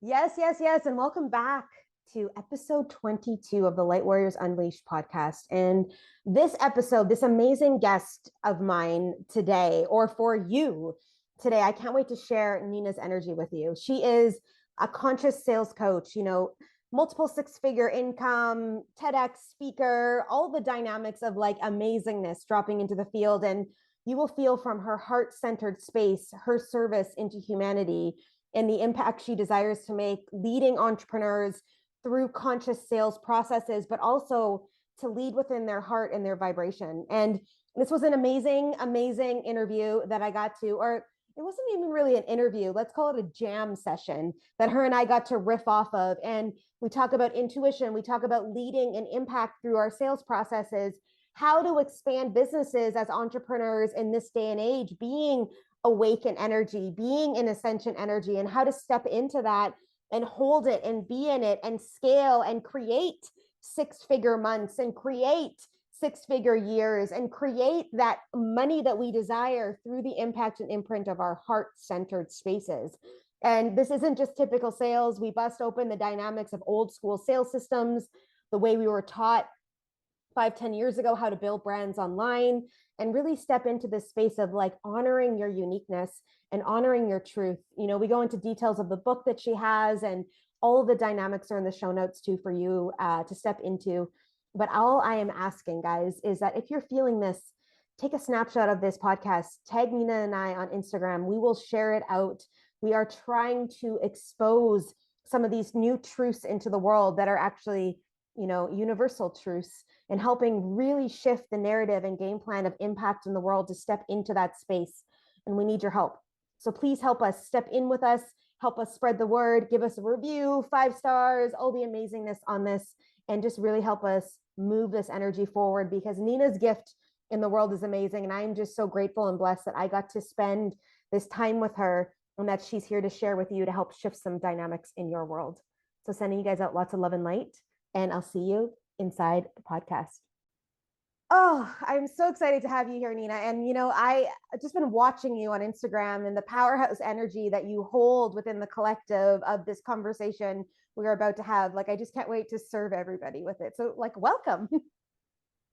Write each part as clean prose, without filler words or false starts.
Yes, yes, yes. And welcome back to episode 22 of the Light Warriors Unleashed podcast. And this episode, this amazing guest of mine today, or for you today, I can't wait to share Nina's energy with you. She is a conscious sales coach, multiple six-figure income, Tedx speaker, all the dynamics of like amazingness dropping into the field. And you will feel from her heart-centered space, her service into humanity and the impact she desires to make, leading entrepreneurs through conscious sales processes, but also to lead within their heart and their vibration. And this was an amazing, amazing interview that I got to, or it wasn't even really an interview. Let's call it a jam session that her and I got to riff off of. And we talk about intuition. We talk about leading and impact through our sales processes, how to expand businesses as entrepreneurs in this day and age, being awaken energy, being in ascension energy, and how to step into that and hold it and be in it and scale and create six-figure months and create six-figure years and create that money that we desire through the impact and imprint of our heart-centered spaces. And this isn't just typical sales. We bust open the dynamics of old school sales systems, the way we were taught 5-10 years ago how to build brands online, and really step into this space of like honoring your uniqueness and honoring your truth. We go into details of the book that she has, and all of the dynamics are in the show notes too for you to step into. But all I am asking, guys, is that if you're feeling this, take a snapshot of this podcast, tag Nina and I on Instagram. We will share it out. We are trying to expose some of these new truths into the world that are actually, universal truths, and helping really shift the narrative and game plan of impact in the world to step into that space. And we need your help. So please help us, step in with us, help us spread the word, give us a review, 5 stars, all the amazingness on this, and just really help us move this energy forward, because Nina's gift in the world is amazing. And I'm just so grateful and blessed that I got to spend this time with her and that she's here to share with you to help shift some dynamics in your world. So sending you guys out lots of love and light, and I'll see you inside the podcast. Oh, I'm so excited to have you here, Nina. And, I've just been watching you on Instagram and the powerhouse energy that you hold within the collective of this conversation we're about to have. Like, I just can't wait to serve everybody with it. So welcome.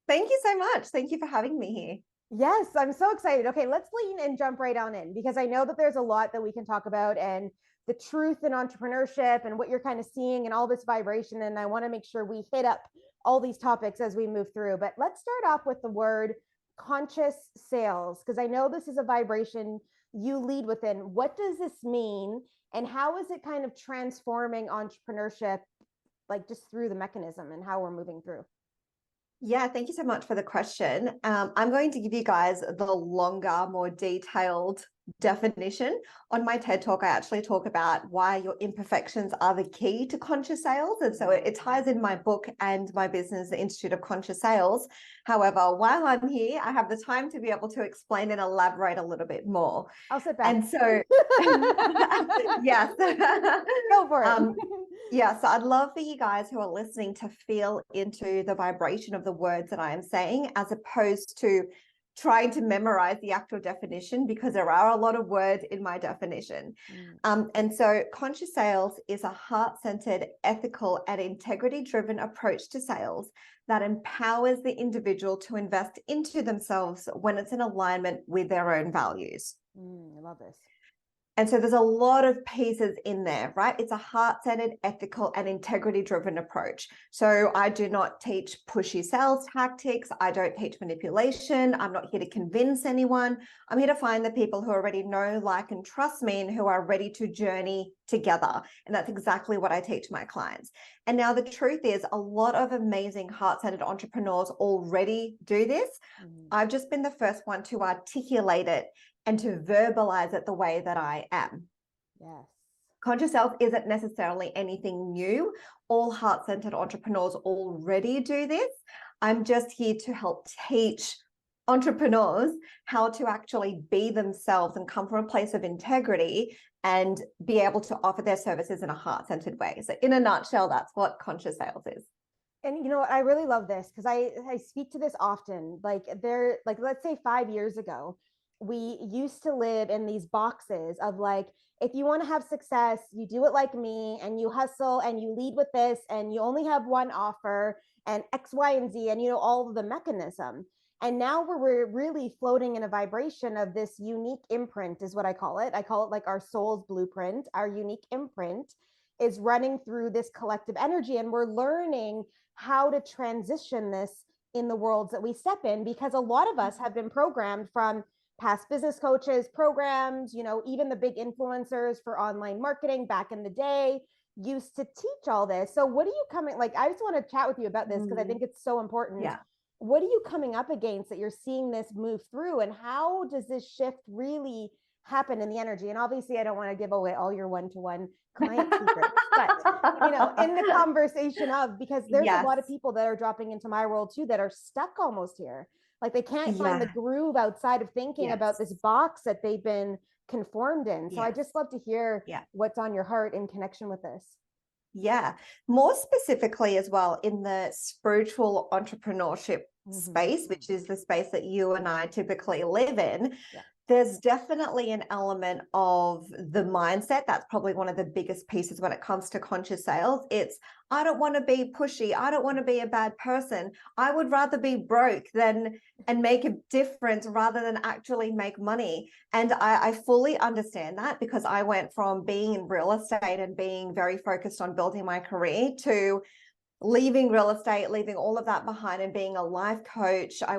Thank you so much. Thank you for having me here. Yes, I'm so excited. Okay, let's lean and jump right on in, because I know that there's a lot that we can talk about, and the truth in entrepreneurship and what you're kind of seeing and all this vibration. And I want to make sure we hit up all these topics as we move through. But let's start off with the word conscious sales, because I know this is a vibration you lead within. What does this mean? And how is it kind of transforming entrepreneurship, like just through the mechanism and how we're moving through? Yeah, thank you so much for the question. I'm going to give you guys the longer, more detailed definition. On my TED Talk, I actually talk about why your imperfections are the key to conscious sales. And so it ties in my book and my business, the Institute of Conscious Sales. However, while I'm here, I have the time to be able to explain and elaborate a little bit more. I'll sit back. And so, yes. Go for it. Yeah, so I'd love for you guys who are listening to feel into the vibration of the words that I am saying, as opposed to trying to memorize the actual definition, because there are a lot of words in my definition. And so conscious sales is a heart-centered, ethical, and integrity-driven approach to sales that empowers the individual to invest into themselves when it's in alignment with their own values. I love this. And so there's a lot of pieces in there, right? It's a heart-centered, ethical, and integrity-driven approach. So I do not teach pushy sales tactics. I don't teach manipulation. I'm not here to convince anyone. I'm here to find the people who already know, like, and trust me, and who are ready to journey together. And that's exactly what I teach my clients. And now the truth is, a lot of amazing heart-centered entrepreneurs already do this. I've just been the first one to articulate it and to verbalize it the way that I am. Yes. Conscious self isn't necessarily anything new. All heart-centered entrepreneurs already do this. I'm just here to help teach entrepreneurs how to actually be themselves and come from a place of integrity and be able to offer their services in a heart-centered way. So in a nutshell, that's what conscious sales is. And I really love this, because I speak to this often. Let's say 5 years ago, we used to live in these boxes of like, if you want to have success, you do it like me and you hustle and you lead with this and you only have one offer and X, Y, and Z, and all of the mechanism. And now we're really floating in a vibration of this unique imprint, is what I call it. I call it like our soul's blueprint. Our unique imprint is running through this collective energy, and we're learning how to transition this in the worlds that we step in, because a lot of us have been programmed from past business coaches, programs, even the big influencers for online marketing back in the day used to teach all this. So what are you coming, like, I just want to chat with you about this because I think it's so important. Yeah. What are you coming up against that you're seeing this move through, and how does this shift really happen in the energy? And obviously I don't want to give away all your one-to-one client secrets, but in the conversation of, because there's a lot of people that are dropping into my world too that are stuck almost here. Like they can't find the groove outside of thinking about this box that they've been conformed in. So I just love to hear what's on your heart in connection with this. Yeah, more specifically as well in the spiritual entrepreneurship space, which is the space that you and I typically live in. There's definitely an element of the mindset. That's probably one of the biggest pieces when it comes to conscious sales. It's, I don't want to be pushy. I don't want to be a bad person. I would rather be broke and make a difference rather than actually make money. And I fully understand that, because I went from being in real estate and being very focused on building my career to leaving real estate, leaving all of that behind and being a life coach. I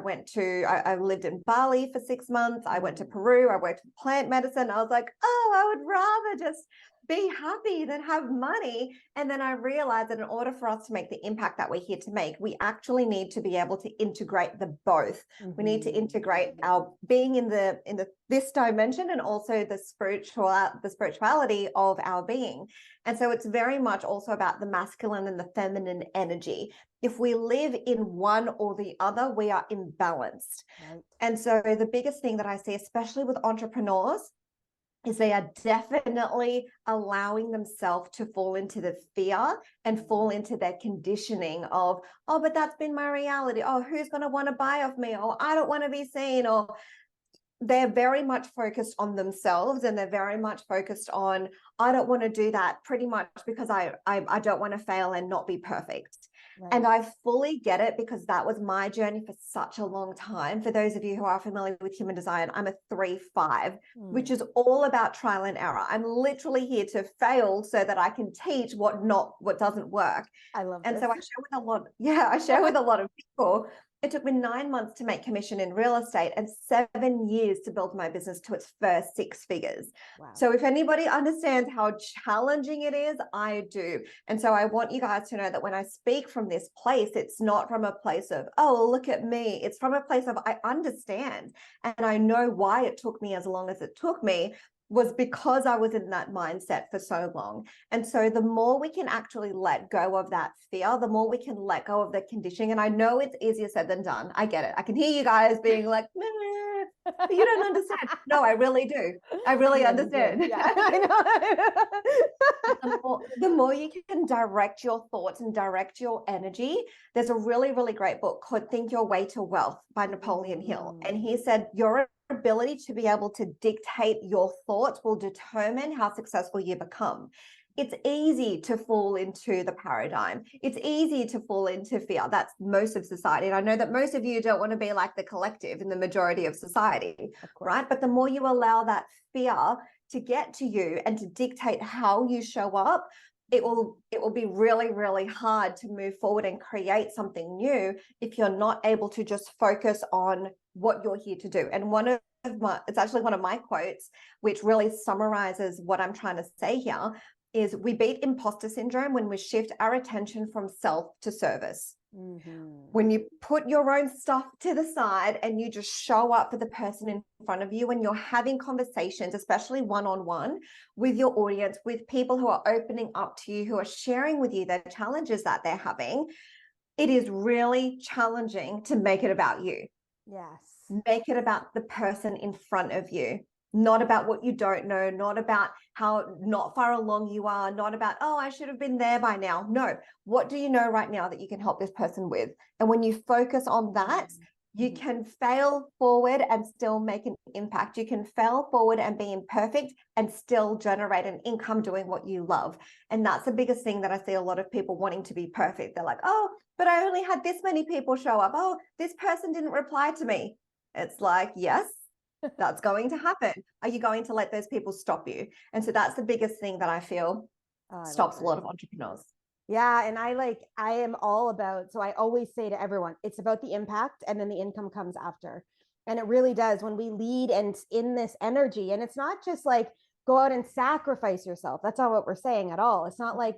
lived in Bali for 6 months. I went to Peru. I worked in plant medicine. I was like, oh, I would rather just be happy than have money. And then I realized that in order for us to make the impact that we're here to make, we actually need to be able to integrate the both. We need to integrate our being in this dimension and also the spirituality of our being. And so it's very much also about the masculine and the feminine energy. If we live in one or the other, we are imbalanced. Right. And so the biggest thing that I see, especially with entrepreneurs, is they are definitely allowing themselves to fall into the fear and fall into their conditioning of, oh, but that's been my reality. Oh, who's going to want to buy off me? Or I don't want to be seen. Or they're very much focused on themselves, and they're very much focused on, I don't want to do that, pretty much because I don't want to fail and not be perfect. Right. And I fully get it, because that was my journey for such a long time. For those of you who are familiar with human design, I'm a 3-5, which is all about trial and error. I'm literally here to fail so that I can teach what doesn't work. I love this. And so I share with a lot of people. It took me 9 months to make commission in real estate and 7 years to build my business to its first 6 figures. Wow. So if anybody understands how challenging it is, I do. And so I want you guys to know that when I speak from this place, it's not from a place of, oh, look at me. It's from a place of, I understand. And I know why it took me as long as it took me, was because I was in that mindset for so long. And so the more we can actually let go of that fear, the more we can let go of the conditioning. And I know it's easier said than done. I get it. I can hear you guys being like, nah, you don't understand. No, I really do. I really understand. Yeah, I know. The more you can direct your thoughts and direct your energy. There's a really, really great book called Think Your Way to Wealth by Napoleon Hill. And he said, your ability to be able to dictate your thoughts will determine how successful you become. It's easy to fall into the paradigm. It's easy to fall into fear. That's most of society. And I know that most of you don't want to be like the collective in the majority of society, right? But the more you allow that fear to get to you and to dictate how you show up, it will be really, really hard to move forward and create something new if you're not able to just focus on what you're here to do. And it's actually one of my quotes, which really summarizes what I'm trying to say here, is we beat imposter syndrome when we shift our attention from self to service. When you put your own stuff to the side and you just show up for the person in front of you, when you're having conversations, especially one-on-one with your audience, with people who are opening up to you, who are sharing with you their challenges that they're having, it is really challenging to make it about you. Yes. Make it about the person in front of you, not about what you don't know, not about how not far along you are, not about, oh, I should have been there by now. No, what do you know right now that you can help this person with? And when you focus on that, You can fail forward and still make an impact. You can fail forward and be imperfect and still generate an income doing what you love. And that's the biggest thing that I see a lot of people wanting to be perfect. They're like, oh, but I only had this many people show up. Oh, this person didn't reply to me. It's like, yes, that's going to happen. Are you going to let those people stop you? And so that's the biggest thing that I feel stops a lot of entrepreneurs. Yeah. And I am all about, so I always say to everyone, it's about the impact and then the income comes after. And it really does when we lead and in this energy. And it's not just like go out and sacrifice yourself. That's not what we're saying at all. It's not like,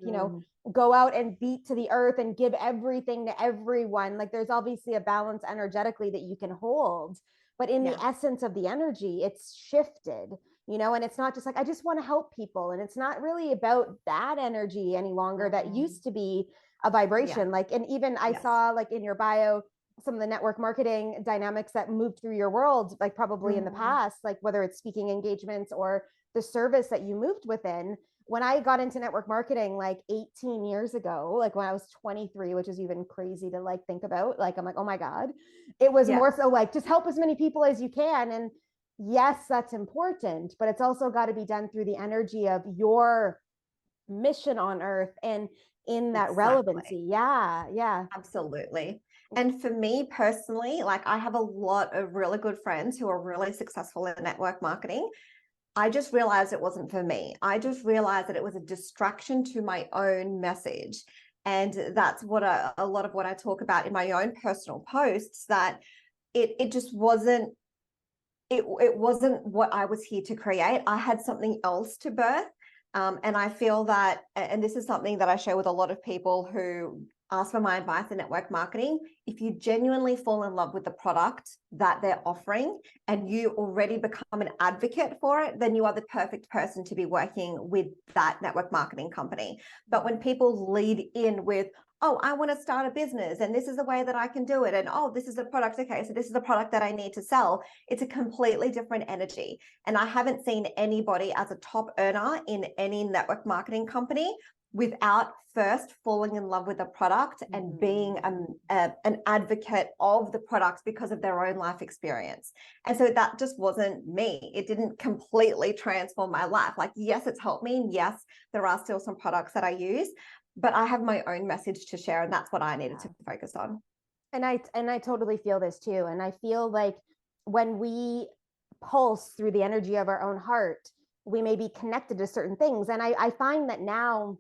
go out and beat to the earth and give everything to everyone. Like there's obviously a balance energetically that you can hold, but in the essence of the energy, it's shifted, and it's not just like, I just want to help people. And it's not really about that energy any longer. That used to be a vibration. Like, and even I saw like in your bio, some of the network marketing dynamics that moved through your world, like probably in the past, like whether it's speaking engagements or the service that you moved within. When I got into network marketing like 18 years ago, like when I was 23, which is even crazy to like think about, like, I'm like, oh my God, it was more so like, just help as many people as you can. And yes, that's important, but it's also got to be done through the energy of your mission on earth and in that relevancy. Yeah. Absolutely. And for me personally, like I have a lot of really good friends who are really successful in network marketing. I just realized it wasn't for me. I just realized that it was a distraction to my own message. And that's what a lot of what I talk about in my own personal posts, that it just wasn't, it wasn't what I was here to create. I had something else to birth. And I feel that, and this is something that I share with a lot of people who ask for my advice in network marketing, if you genuinely fall in love with the product that they're offering and you already become an advocate for it, then you are the perfect person to be working with that network marketing company. But when people lead in with, oh, I want to start a business and this is the way that I can do it, and oh, this is the product, okay, so this is the product that I need to sell, it's a completely different energy. And I haven't seen anybody as a top earner in any network marketing company without first falling in love with the product and being an advocate of the products because of their own life experience. And so that just wasn't me. It didn't completely transform my life. Like, yes, it's helped me. And yes, there are still some products that I use, but I have my own message to share, and that's what I needed to focus on. And I totally feel this too. And I feel like when we pulse through the energy of our own heart, we may be connected to certain things. And I find that now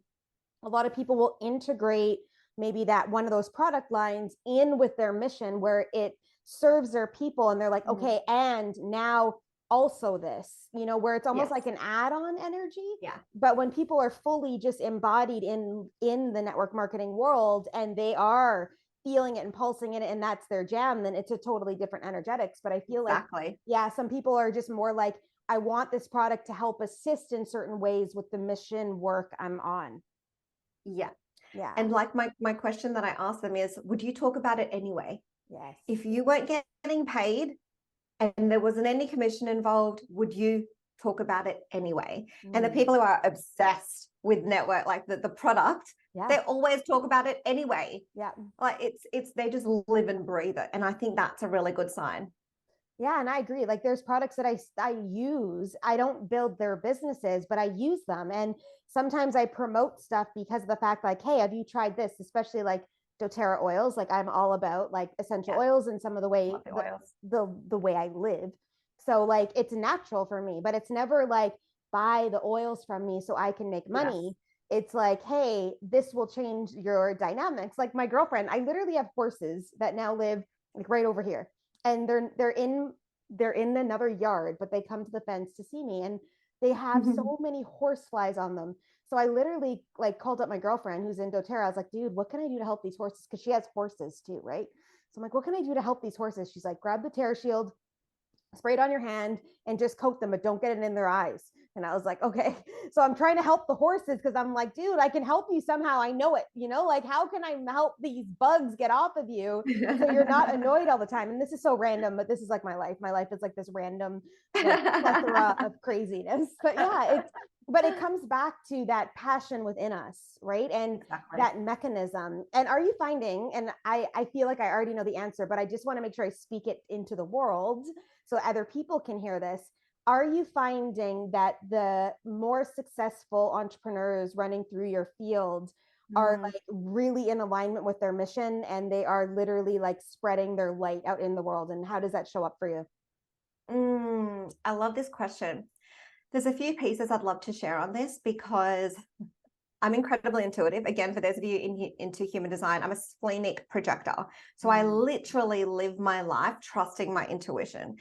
a lot of people will integrate maybe that one of those product lines in with their mission where it serves their people. And they're like, okay, and now also this, where it's almost like an add-on energy. Yeah. But when people are fully just embodied in the network marketing world and they are feeling it and pulsing it and that's their jam, then it's a totally different energetics. But I feel like, some people are just more like, I want this product to help assist in certain ways with the mission work I'm on. Yeah. And like my question that I asked them is, would you talk about it anyway? Yes. If you weren't getting paid and there wasn't any commission involved, would you talk about it anyway? And the people who are obsessed with network, like the product, they always talk about it anyway. Yeah. Like it's they just live and breathe it. And I think that's a really good sign. Yeah. And I agree. Like there's products that I use. I don't build their businesses, but I use them. And sometimes I promote stuff because of the fact like, hey, have you tried this? Especially like doTERRA oils. Like I'm all about like essential oils and some of the way the way I live. So like it's natural for me, but it's never like buy the oils from me so I can make money. It's like, hey, this will change your dynamics. Like my girlfriend, I literally have horses that now live like right over here. And they're in another yard, but they come to the fence to see me. And they have so many horse flies on them. So I literally like called up my girlfriend who's in doTERRA. I was like, dude, what can I do to help these horses? Because she has horses too, right? So I'm like, what can I do to help these horses? She's like, grab the Terra Shield, spray it on your hand, and just coat them, but don't get it in their eyes. And I was like, okay. So I'm trying to help the horses because I'm like, dude, I can help you somehow. I know it, like, how can I help these bugs get off of you so you're not annoyed all the time? And this is so random, but this is like my life. My life is like this random, like, plethora of craziness. But yeah, but it comes back to that passion within us, right? And Exactly. that mechanism. And are you finding, and I feel like I already know the answer, but I just want to make sure I speak it into the world so other people can hear this. Are you finding that the more successful entrepreneurs running through your field are like really in alignment with their mission, and they are literally like spreading their light out in the world? And how does that show up for you? I love this question. There's a few pieces I'd love to share on this because I'm incredibly intuitive. Again, for those of you into human design, I'm a splenic projector. So I literally live my life trusting my intuition.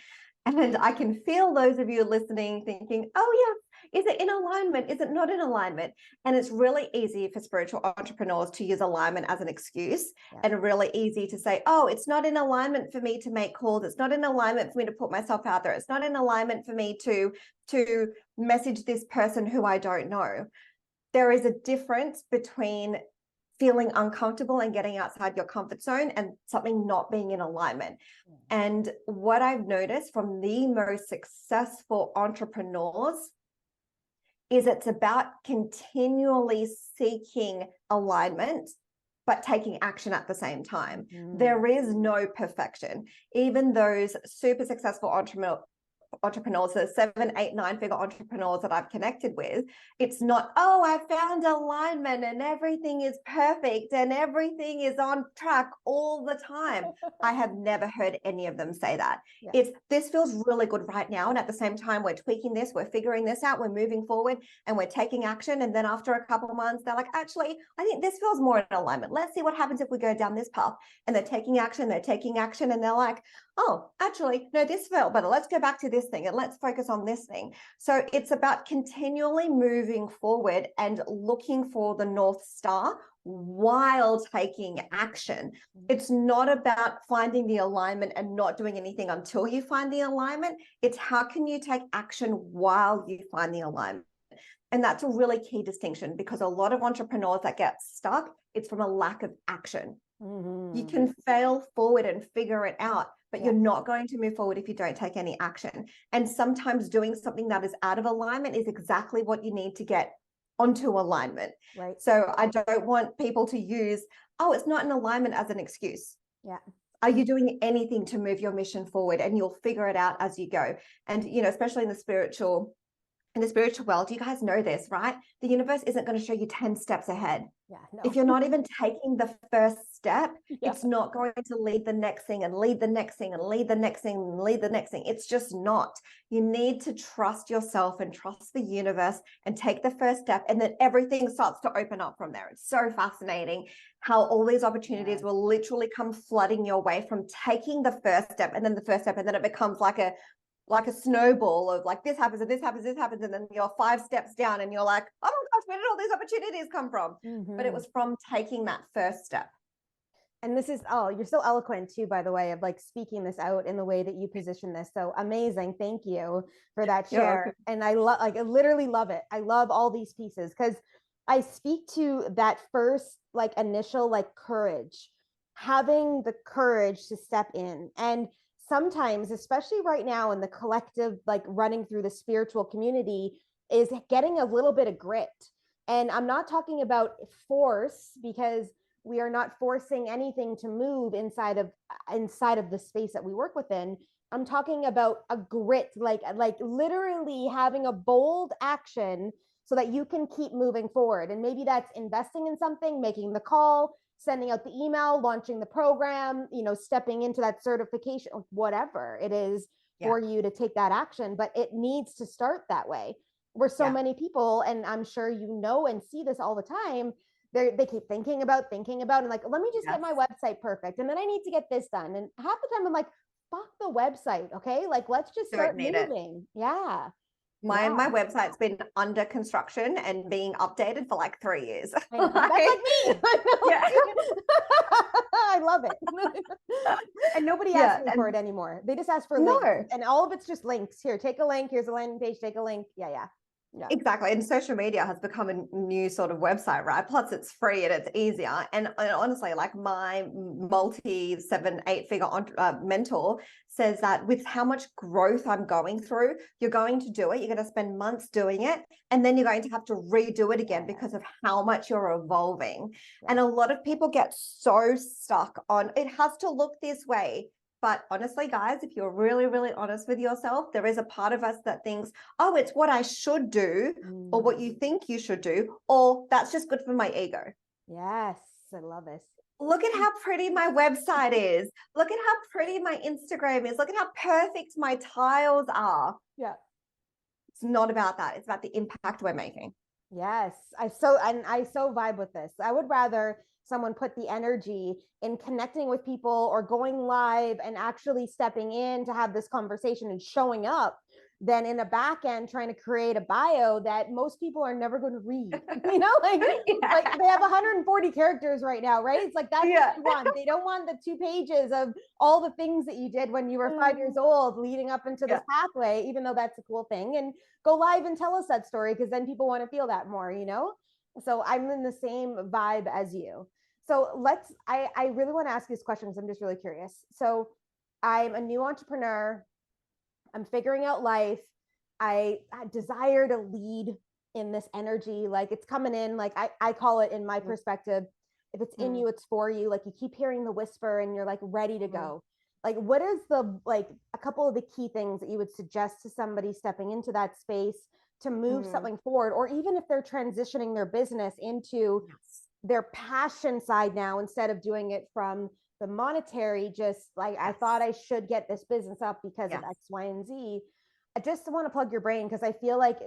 And I can feel those of you listening thinking, oh, yeah, is it in alignment? Is it not in alignment? And it's really easy for spiritual entrepreneurs to use alignment as an excuse, and really easy to say, oh, it's not in alignment for me to make calls. It's not in alignment for me to put myself out there. It's not in alignment for me to message this person who I don't know. There is a difference between feeling uncomfortable and getting outside your comfort zone and something not being in alignment. And what I've noticed from the most successful entrepreneurs is it's about continually seeking alignment, but taking action at the same time. There is no perfection. Even those super successful entrepreneurs, the 7, 8, 9-figure entrepreneurs that I've connected with, it's not, oh, I found alignment and everything is perfect and everything is on track all the time. I have never heard any of them say that. It's, this feels really good right now, and at the same time we're tweaking this, we're figuring this out, we're moving forward, and we're taking action. And then after a couple of months, they're like, actually, I think this feels more in alignment. Let's see what happens if we go down this path. And they're taking action, and they're like, oh, actually, no, this felt better. Let's go back to this thing and let's focus on this thing. So it's about continually moving forward and looking for the North Star while taking action. It's not about finding the alignment and not doing anything until you find the alignment. It's how can you take action while you find the alignment. And that's a really key distinction, because a lot of entrepreneurs that get stuck, it's from a lack of action. You can fail forward and figure it out, but you're not going to move forward if you don't take any action. And sometimes doing something that is out of alignment is exactly what you need to get onto alignment. Right. So I don't want people to use, oh, it's not in alignment as an excuse. Yeah. Are you doing anything to move your mission forward? And you'll figure it out as you go. And, especially in the spiritual world, you guys know this, right? The universe isn't going to show you 10 steps ahead. No. If you're not even taking the first step, it's not going to lead the next thing and lead the next thing and lead the next thing and lead the next thing. It's just not. You need to trust yourself and trust the universe and take the first step, and then everything starts to open up from there. It's so fascinating how all these opportunities will literally come flooding your way from taking the first step, and then the first step, and then it becomes like a snowball of like, this happens and this happens, this happens. And then you're 5 steps down and you're like, oh my gosh, where did all these opportunities come from? But it was from taking that first step. And this is, oh, you're so eloquent too, by the way, of like speaking this out in the way that you position this. So amazing. Thank you for that share. And I literally love it. I love all these pieces because I speak to that first, like, initial, like, courage, having the courage to step in. And sometimes, especially right now in the collective, like running through the spiritual community, is getting a little bit of grit. And I'm not talking about force, because we are not forcing anything to move inside of the space that we work within. I'm talking about a grit, like literally having a bold action so that you can keep moving forward. And maybe that's investing in something, making the call, sending out the email, launching the program, stepping into that certification, whatever it is for you to take that action. But it needs to start that way. Where so many people, and I'm sure and see this all the time, they keep thinking about, and like, let me just get my website perfect. And then I need to get this done. And half the time I'm like, fuck the website. Okay. Like, let's just start moving. Yeah. My website's been under construction and being updated for like 3 years. That's like me. I love it. And nobody asks me for it anymore. They just ask for links. And all of it's just links. Here, take a link. Here's a landing page. Take a link. Yeah. Yeah. Exactly. And social media has become a new sort of website, right? Plus it's free and it's easier. And honestly, like my multi 7, 8 figure mentor says that with how much growth I'm going through, you're going to do it. You're going to spend months doing it. And then you're going to have to redo it again because of how much you're evolving. Yeah. And a lot of people get so stuck on it has to look this way. But honestly, guys, if you're really, really honest with yourself, there is a part of us that thinks, oh, it's what I should do, or what you think you should do, or that's just good for my ego. Yes, I love this. Look at how pretty my website is. Look at how pretty my Instagram is. Look at how perfect my tiles are. Yeah. It's not about that. It's about the impact we're making. Yes, I so vibe with this. I would rather someone put the energy in connecting with people or going live and actually stepping in to have this conversation and showing up than in a back end trying to create a bio that most people are never going to read. You know, like they have 140 characters right now, right? It's like that's what they want. They don't want the 2 pages of all the things that you did when you were 5 years old leading up into this pathway, even though that's a cool thing. And go live and tell us that story because then people want to feel that more, you know? So I'm in the same vibe as you. So I really want to ask these questions. I'm just really curious. So I'm a new entrepreneur. I'm figuring out life. I desire to lead in this energy. Like it's coming in, like I call it in my perspective, if it's in you, it's for you. Like you keep hearing the whisper and you're like ready to go. Like what is like a couple of the key things that you would suggest to somebody stepping into that space to move something forward, or even if they're transitioning their business into their passion side now, instead of doing it from the monetary, just like I thought I should get this business up because of X, Y, and Z. I just want to plug your brain because I feel like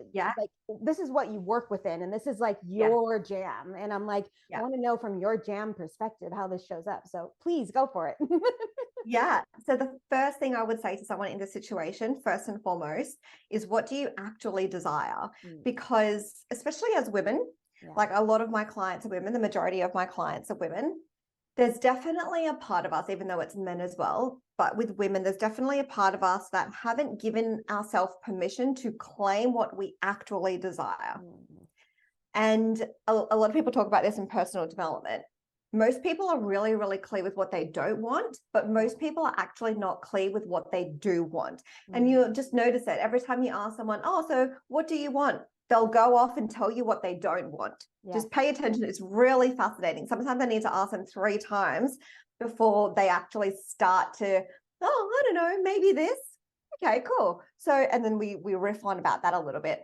this is what you work within and this is like your jam. And I'm like, I want to know from your jam perspective how this shows up. So please go for it. So the first thing I would say to someone in this situation, first and foremost, is what do you actually desire? Because especially as women, like a lot of my clients are women, the majority of my clients are women. There's definitely a part of us, even though it's men as well, but with women, there's definitely a part of us that haven't given ourselves permission to claim what we actually desire. And a lot of people talk about this in personal development. Most people are really, really clear with what they don't want, but most people are actually not clear with what they do want. And you'll just notice it every time you ask someone, oh, so what do you want? They'll go off and tell you what they don't want. Just pay attention. It's really fascinating. Sometimes I need to ask them 3 times before they actually start to, oh, I don't know, maybe this. Okay, cool. So, and then we riff on about that a little bit.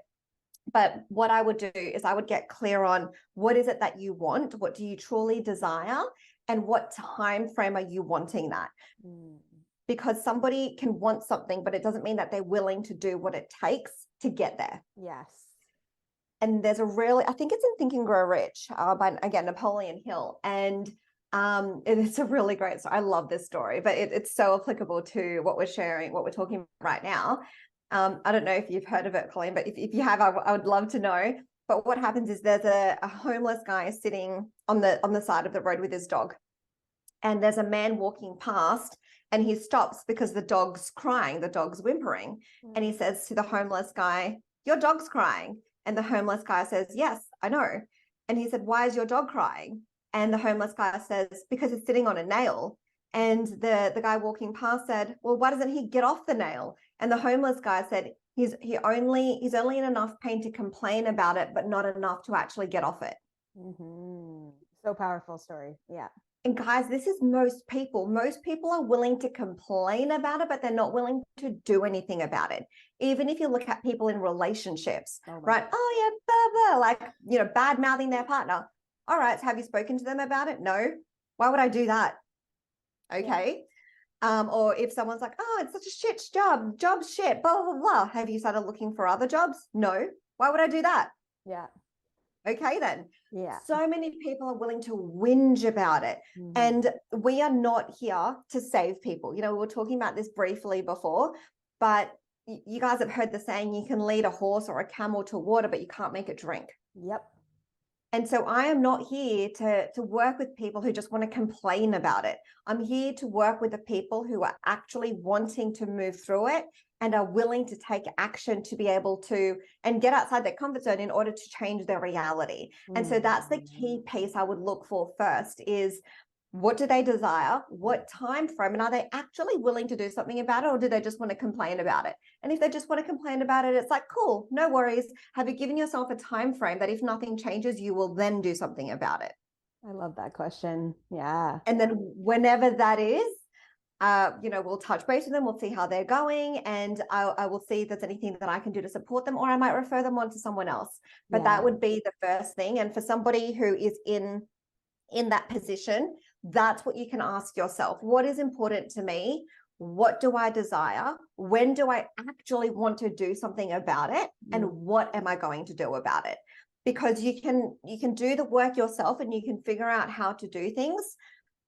But what I would do is I would get clear on what is it that you want? What do you truly desire? And what time frame are you wanting that? Because somebody can want something, but it doesn't mean that they're willing to do what it takes to get there. Yes. And there's I think it's in Think and Grow Rich by, again, Napoleon Hill. And it's a really great story. I love this story, but it's so applicable to what we're sharing, what we're talking about right now. I don't know if you've heard of it, Colleen, but if you have, I would love to know. But what happens is there's a homeless guy sitting on the side of the road with his dog. And there's a man walking past and he stops because the dog's crying, the dog's whimpering. And he says to the homeless guy, your dog's crying. And the homeless guy says, yes, I know. And he said, why is your dog crying? And the homeless guy says, because it's sitting on a nail. And the guy walking past said, well, why doesn't he get off the nail? And the homeless guy said, he's only in enough pain to complain about it, but not enough to actually get off it. So powerful story. Yeah. And guys, this is most people. Most people are willing to complain about it, but they're not willing to do anything about it. Even if you look at people in relationships, right? Oh yeah, blah, blah, like, you know, bad mouthing their partner. All right, so have you spoken to them about it? No. Why would I do that? Okay. Or if someone's like, oh, it's such a shit job's shit, blah, blah, blah. Have you started looking for other jobs? No. Why would I do that? Yeah. Okay, then. Yeah. So many people are willing to whinge about it. And we are not here to save people. You know, we were talking about this briefly before, but you guys have heard the saying, you can lead a horse or a camel to water, but you can't make it drink. Yep. And so I am not here to work with people who just want to complain about it. I'm here to work with the people who are actually wanting to move through it and are willing to take action to be able to and get outside their comfort zone in order to change their reality. And so that's the key piece I would look for first is, what do they desire? What time frame? And are they actually willing to do something about it, or do they just want to complain about it? And if they just want to complain about it, it's like, cool, no worries. Have you given yourself a time frame that if nothing changes, you will then do something about it? I love that question. Yeah. And then whenever that is, we'll touch base with them. We'll see how they're going, and I will see if there's anything that I can do to support them, or I might refer them on to someone else. But that would be the first thing. And for somebody who is in that position, that's what you can ask yourself. What is important to me? What do I desire? When do I actually want to do something about it? And what am I going to do about it? Because you can do the work yourself and you can figure out how to do things.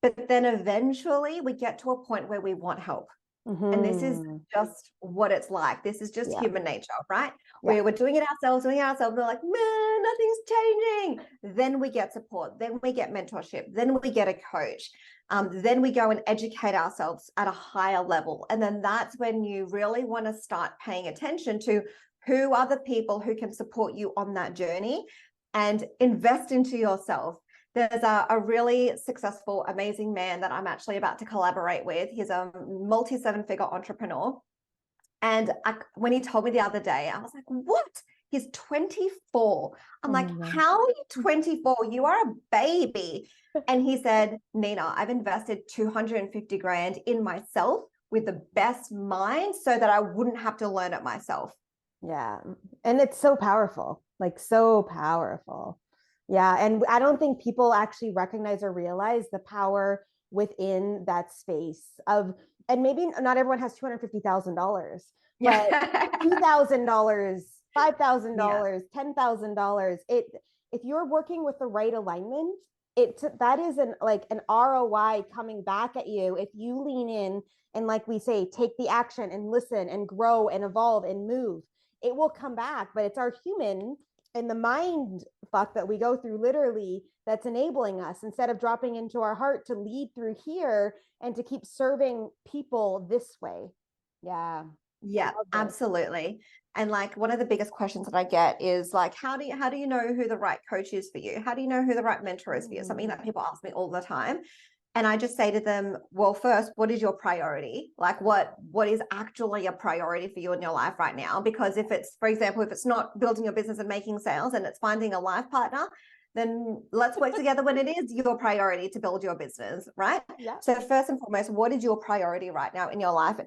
But then eventually we get to a point where we want help. And this is just what it's like. This is just human nature, right? Where we're doing it ourselves. We're like, man, nothing's changing. Then we get support. Then we get mentorship. Then we get a coach. Then we go and educate ourselves at a higher level. And then that's when you really want to start paying attention to who are the people who can support you on that journey, and invest into yourself. There's a really successful, amazing man that I'm actually about to collaborate with. He's a multi-seven-figure entrepreneur. And when he told me the other day, I was like, what? He's 24. I'm like, how are you 24? You are a baby. And he said, Nina, I've invested 250 grand in myself with the best mind so that I wouldn't have to learn it myself. Yeah. And it's so powerful, like so powerful. Yeah. And I don't think people actually recognize or realize the power within that space of, and maybe not everyone has $250,000, but $2,000, $5,000, $10,000. If you're working with the right alignment, that is an ROI coming back at you. If you lean in and, like we say, take the action and listen and grow and evolve and move, it will come back. But it's our human and the mind fuck that we go through literally that's enabling us, instead of dropping into our heart, to lead through here and to keep serving people this way. Yeah. Yeah, absolutely. And like, one of the biggest questions that I get is like, how do you know who the right coach is for you? How do you know who the right mentor is for you? Something that people ask me all the time. And I just say to them, well, first, what is your priority? Like what is actually a priority for you in your life right now? Because if it's, for example, if it's not building your business and making sales and it's finding a life partner, then let's work together when it is your priority to build your business, right? Yeah. So first and foremost, what is your priority right now in your life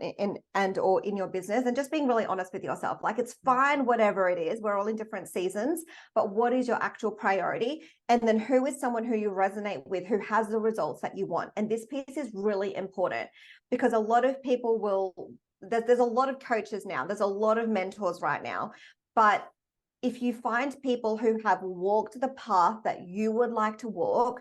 and or in your business? And just being really honest with yourself. Like, it's fine, whatever it is. We're all in different seasons, but what is your actual priority? And then who is someone who you resonate with, who has the results that you want? And this piece is really important, because a lot of people there's a lot of coaches now. There's a lot of mentors right now, but if you find people who have walked the path that you would like to walk,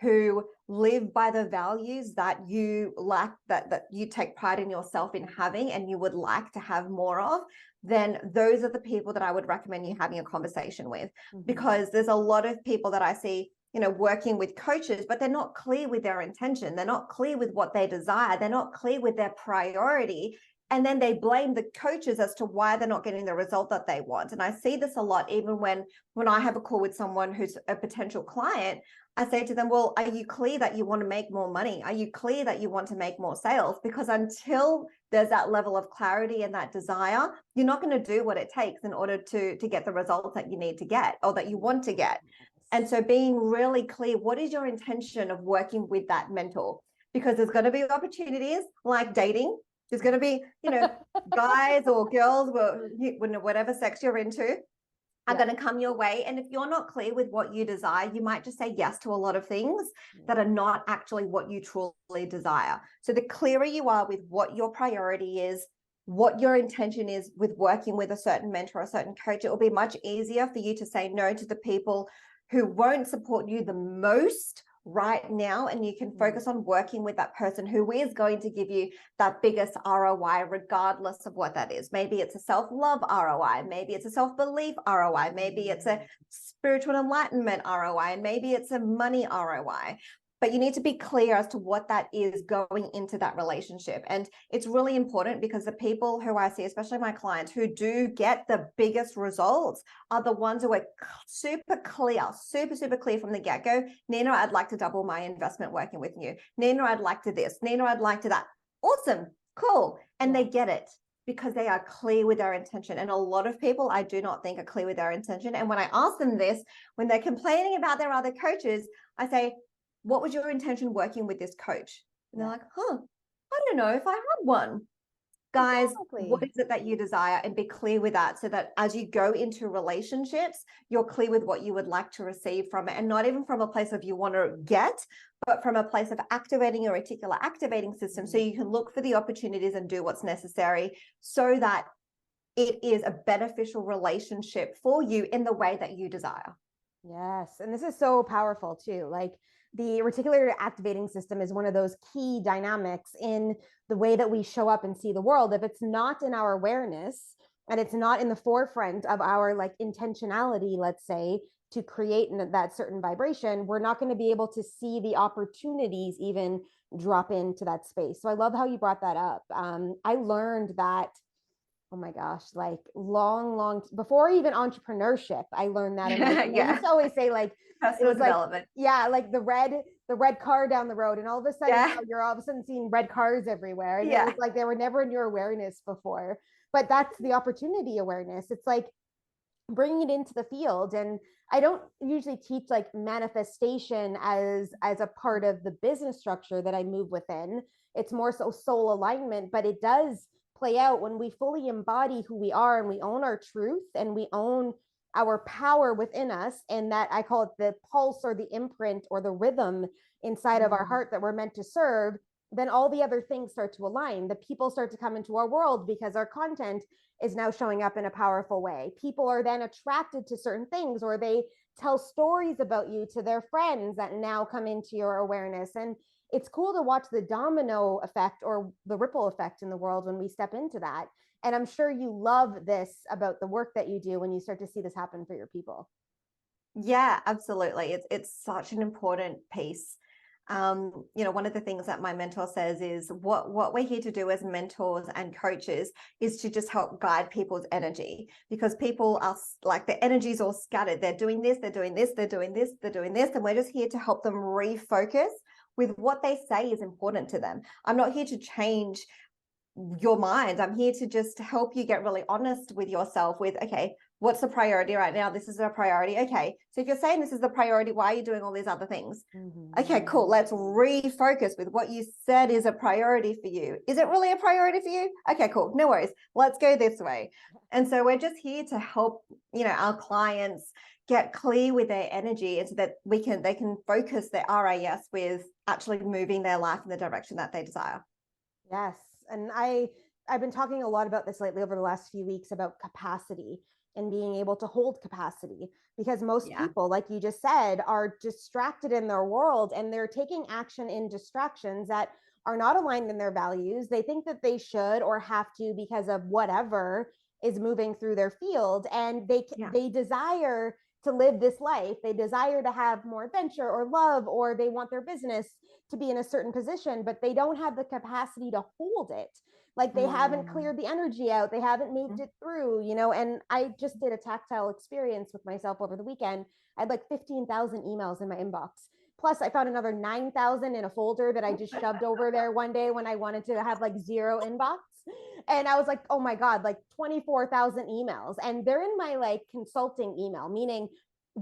who live by the values that you like, that you take pride in yourself in having and you would like to have more of, then those are the people that I would recommend you having a conversation with. Because there's a lot of people that I see, working with coaches, but they're not clear with their intention. They're not clear with what they desire. They're not clear with their priority. And then they blame the coaches as to why they're not getting the result that they want. And I see this a lot, even when I have a call with someone who's a potential client. I say to them, well, are you clear that you want to make more money? Are you clear that you want to make more sales? Because until there's that level of clarity and that desire, you're not going to do what it takes in order to get the results that you need to get, or that you want to get. And so being really clear, what is your intention of working with that mentor? Because there's going to be opportunities like dating. There's going to be, guys or girls, whatever sex you're into, are going to come your way. And if you're not clear with what you desire, you might just say yes to a lot of things that are not actually what you truly desire. So the clearer you are with what your priority is, what your intention is with working with a certain mentor or a certain coach, it will be much easier for you to say no to the people who won't support you the most right now, and you can focus on working with that person who is going to give you that biggest ROI, regardless of what that is. Maybe it's a self-love ROI, maybe it's a self-belief ROI, maybe it's a spiritual enlightenment ROI, and maybe it's a money ROI. but you need to be clear as to what that is going into that relationship. And it's really important because the people who I see, especially my clients who do get the biggest results, are the ones who are super clear, super clear from the get-go. Nina, I'd like to double my investment working with you. Nina, I'd like to this. Nina, I'd like to that. Awesome, cool. And they get it because they are clear with their intention. And a lot of people I do not think are clear with their intention. And when I ask them this, when they're complaining about their other coaches, I say, what was your intention working with this coach? And they're like, I don't know if I had one. Guys, what is it that you desire? And be clear with that so that as you go into relationships, you're clear with what you would like to receive from it. And not even from a place of you want to get, but from a place of activating your reticular activating system so you can look for the opportunities and do what's necessary so that it is a beneficial relationship for you in the way that you desire. Yes. And this is so powerful too. Like the reticular activating system is one of those key dynamics in the way that we show up and see the world. If it's not in our awareness and it's not in the forefront of our like intentionality, let's say, to create that certain vibration, we're not going to be able to see the opportunities even drop into that space. So I love how you brought that up. I learned that, oh my gosh, like long before even entrepreneurship, I learned that. And like, I used to always say like, personal development. Like, like the red car down the road. And all of a sudden, you're all of a sudden seeing red cars everywhere. And it was like, they were never in your awareness before, but that's the opportunity awareness. It's like bringing it into the field. And I don't usually teach like manifestation as a part of the business structure that I move within. It's more so soul alignment, but it does play out when we fully embody who we are and we own our truth and we own our power within us. And that I call it the pulse or the imprint or the rhythm inside of our heart that we're meant to serve. Then all the other things start to align. The people start to come into our world because our content is now showing up in a powerful way. People are then attracted to certain things, or they tell stories about you to their friends that now come into your awareness. And it's cool to watch the domino effect or the ripple effect in the world when we step into that. And I'm sure you love this about the work that you do when you start to see this happen for your people. Yeah, absolutely. It's such an important piece. One of the things that my mentor says is what we're here to do as mentors and coaches is to just help guide people's energy, because people are like, their energy is all scattered. They're doing this, they're doing this, they're doing this, they're doing this. And we're just here to help them refocus with what they say is important to them. I'm not here to change your mind. I'm here to just help you get really honest with yourself with, okay, what's the priority right now? This is a priority. Okay. So if you're saying this is the priority, why are you doing all these other things? Okay, cool. Let's refocus with what you said is a priority for you. Is it really a priority for you? Okay, cool. No worries. Let's go this way. And so we're just here to help, our clients get clear with their energy, and so that they can focus their RAS with actually moving their life in the direction that they desire. Yes. And I've been talking a lot about this lately over the last few weeks about capacity and being able to hold capacity, because most people, like you just said, are distracted in their world and they're taking action in distractions that are not aligned in their values. They think that they should or have to because of whatever is moving through their field, and they desire to live this life. They desire to have more adventure or love, or they want their business to be in a certain position, but they don't have the capacity to hold it. Like they haven't cleared the energy out. They haven't moved it through, and I just did a tactile experience with myself over the weekend. I had like 15,000 emails in my inbox. Plus I found another 9,000 in a folder that I just shoved over there one day when I wanted to have like zero inbox. And I was like, oh my God, like 24,000 emails. And they're in my like consulting email, meaning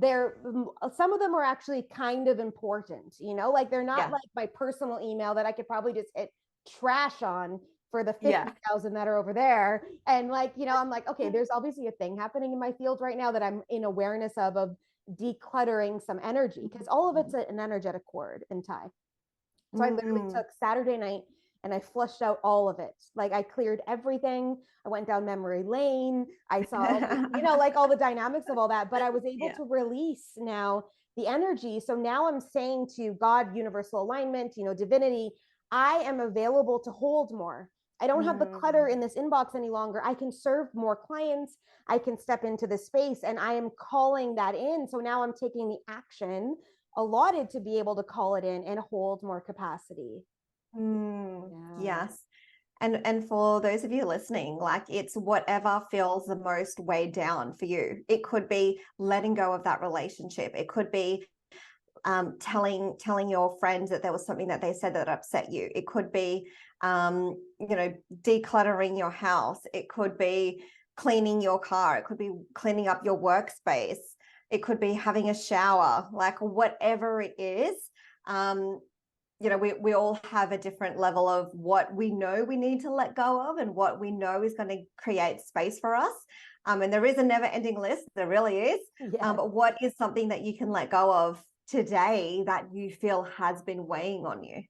some of them are actually kind of important, like they're not like my personal email that I could probably just hit trash on for the 50,000 that are over there. And like, I'm like, okay, there's obviously a thing happening in my field right now that I'm in awareness of decluttering some energy, because all of it's an energetic cord and tie. So I literally took Saturday night and I flushed out all of it. Like I cleared everything. I went down memory lane. I saw, like all the dynamics of all that, but I was able to release now the energy. So now I'm saying to God, universal alignment, divinity, I am available to hold more. I don't have the clutter in this inbox any longer. I can serve more clients. I can step into this space, and I am calling that in. So now I'm taking the action allotted to be able to call it in and hold more capacity. Yes. And for those of you listening, like it's whatever feels the most weighed down for you. It could be letting go of that relationship. It could be telling your friends that there was something that they said that upset you. It could be decluttering your house. It could be cleaning your car. It could be cleaning up your workspace. It could be having a shower, like whatever it is. We all have a different level of what we know we need to let go of and what we know is going to create space for us. And there is a never ending list. There really is. Yes. But what is something that you can let go of today that you feel has been weighing on you?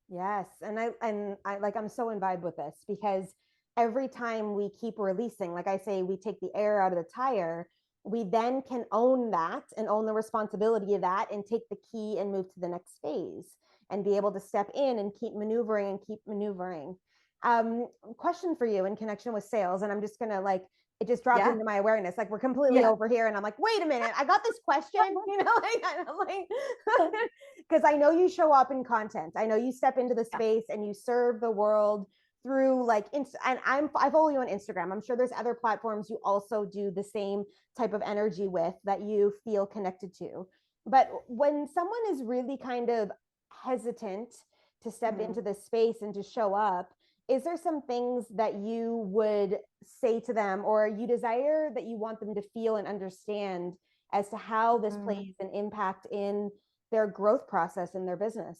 Yes. And I like, I'm so in vibe with this because every time we keep releasing, like I say, we take the air out of the tire, we then can own that and own the responsibility of that and take the key and move to the next phase and be able to step in and keep maneuvering and keep maneuvering. Question for you in connection with sales. And I'm just going to like, it just dropped into my awareness. Like we're completely over here and I'm like, wait a minute, I got this question, because I know you show up in content. I know you step into the space and you serve the world through like, and I follow you on Instagram. I'm sure there's other platforms you also do the same type of energy with that you feel connected to. But when someone is really kind of hesitant to step into this space and to show up, is there some things that you would say to them or you desire that you want them to feel and understand as to how this plays an impact in their growth process in their business?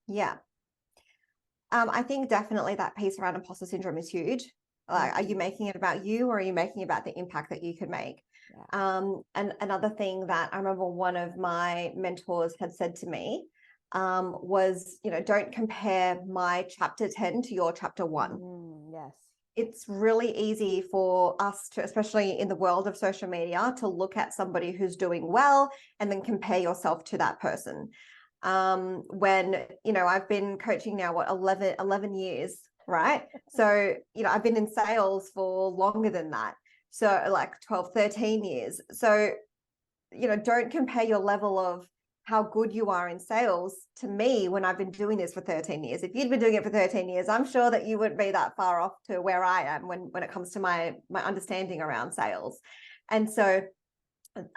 Yeah. I think definitely that piece around imposter syndrome is huge. Like, are you making it about you or are you making it about the impact that you could make? And another thing that I remember one of my mentors had said to me was, don't compare my chapter 10 to your chapter 1. Yes. It's really easy for us to, especially in the world of social media, to look at somebody who's doing well and then compare yourself to that person. When, I've been coaching now, 11 years, right? So, I've been in sales for longer than that. So like 12, 13 years. So, don't compare your level of how good you are in sales to me when I've been doing this for 13 years. If you'd been doing it for 13 years, I'm sure that you wouldn't be that far off to where I am when it comes to my understanding around sales. And so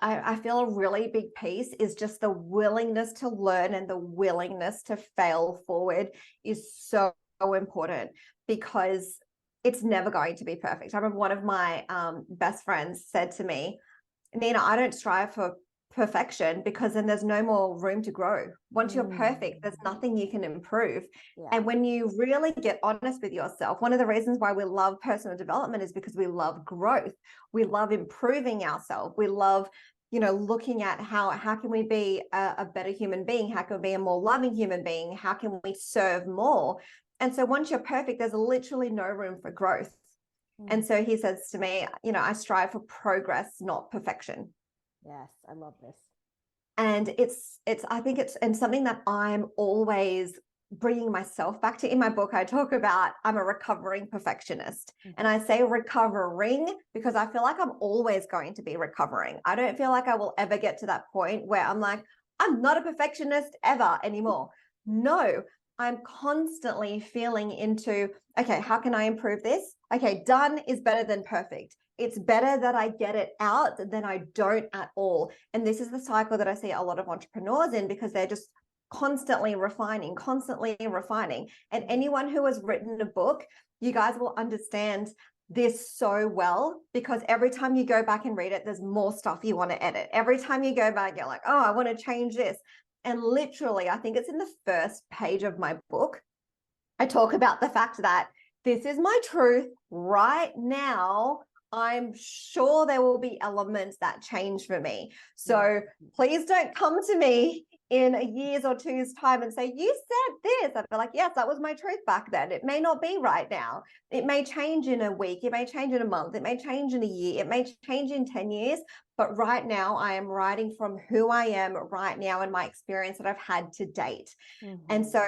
I feel a really big piece is just the willingness to learn and the willingness to fail forward is so important because it's never going to be perfect. I remember one of my best friends said to me, Nina, I don't strive for perfection because then there's no more room to grow. Once you're perfect, there's nothing you can improve. And when you really get honest with yourself, one of the reasons why we love personal development is because we love growth. We love improving ourselves. We love, looking at how can we be a better human being? How can we be a more loving human being? How can we serve more? And so once you're perfect, there's literally no room for growth. And so he says to me, I strive for progress, not perfection. Yes, I love this. And I think it's something that I'm always bringing myself back to. In my book, I talk about I'm a recovering perfectionist. And I say recovering because I feel like I'm always going to be recovering. I don't feel like I will ever get to that point where I'm like, I'm not a perfectionist ever anymore. No, I'm constantly feeling into, okay, how can I improve this? Okay, done is better than perfect. It's better that I get it out than I don't at all. And this is the cycle that I see a lot of entrepreneurs in because they're just constantly refining. And anyone who has written a book, you guys will understand this so well because every time you go back and read it, there's more stuff you want to edit. Every time you go back, you're like, oh, I want to change this. And literally, I think it's in the first page of my book, I talk about the fact that this is my truth right now. I'm sure there will be elements that change for me. So please don't come to me in a year's or two's time and say, you said this. I'd be like, yes, that was my truth back then. It may not be right now. It may change in a week. It may change in a month. It may change in a year. It may change in 10 years. But right now, I am writing from who I am right now and my experience that I've had to date. And so